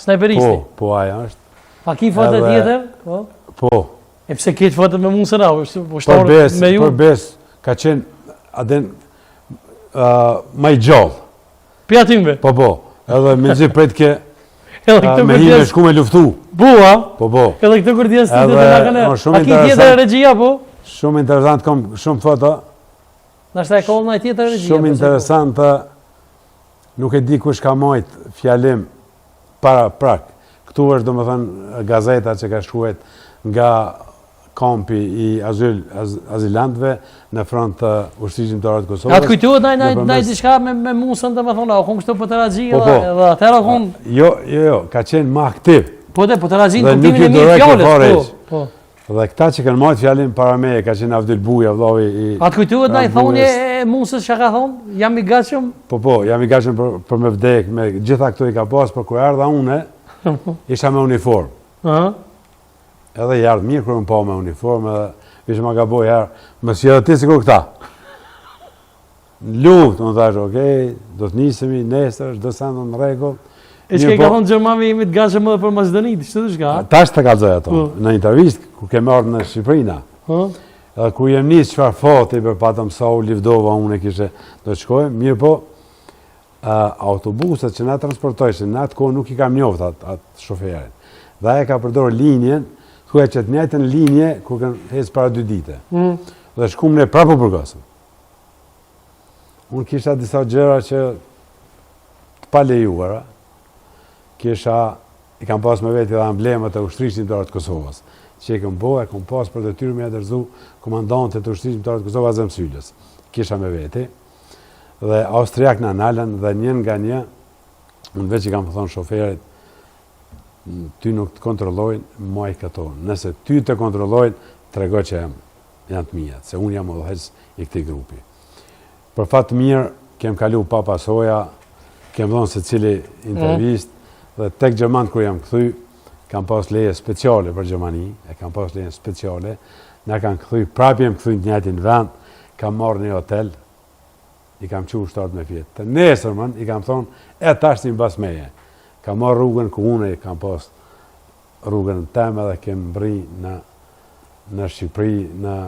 snajperisti. Po, aja është. Pa ki foto tjetër? Po. E pse ketë foto me mundë sëra? Për bes, ka qenë aden ma i gjallë. Pja timbe? Po, edhe me nëzirë prejtë ke me hi me shku me luftu. Bua? Po. Edhe këtë kërdi jasë të të nakëne. A ki tjetër regjia, po? Shumë interesant, kom shumë foto. Nashta e kohë në tjetër regjia. Shumë interesant, nuk e di kush ka mojt fjalim para prak. Këtu është do më thënë gazeta që ka shkuet nga kampi i azilantëve në front të ushtrisë shqiptare të Kosovës. A të kujtuat nëjë diçka me musën të më thonë, a konë kështu për të ragji edhe atëra konë... Jo, ka qenë ma aktiv. Po dhe, për të ragji në kuptimin e mirë fjallës. Dhe këta që kanë majtë fjalin para me, ka qenë Avdil Buja, vlovi i... A të kujtuat nëjë thonje e musës që ka thonë? Jam i gatshëm? Po, jam i gatshëm për me vdek, me gjitha këto i ka pas, për kur ardha une, isha me uniform. Edhe jarë mirë kërë më pa me uniform, edhe ishë ma ka boj herë, më si edhe ti si kur këta. Në luft, më thashë, okej, do të nisemi, nesër, do sandë në rekull. E që ka thonë Gjermami jemi të gashëm edhe për Macedonit, që të shka? Tash të kalzoj ato, në intervist, ku ke marrë në Shqiprina. Edhe ku jem nisë qëfar foti për patëm sa u Livdova, unë e kishe do të shkojmë, mirë po, autobuset që na transportojshin, në atë kohë nuk i kam njoftë atë shoferin. Dhe e ka përdorë linjen, thuaj që të njëjtën linje, ku kanë hecë para 2 dite. Dhe shkum ne prapë Burgasëm. Unë kisha disa gjëra që të pa lejuara, i kam pas me veti dhe emblemat e ushtrisë shqiptare të Kosovës, që i kam pas për detyrë me dërzu komandantët e ushtrisë shqiptare të Kosovës Azem Syllës. Kisha me veti, dhe Austriak në nalën, dhe njën nga një, unë veç i kam thonë shoferit, ty nuk të kontrollojnë, muaj këto. Nëse ty të kontrollojnë, të rego që janë të mijat, se unë jam udhëheqës i këtij grupi. Për fatë mirë, kem kalu pa pasoja, kem dhonë se cili intervist, dhe tek Gjermanë kër jam këthy, kam pas leje speciale për Gjermani, kam pas leje speciale, na kanë këthy, prapë jem këthy në njëjtin vend, kam marrë një hotel, i kam qu shtatë me fjetë. Të nesërmën, i kam thonë, tash ti mbas meje. Kam marrë rrugën ku unë, kam pas rrugën në temë dhe kem mbri në Shqipëri, në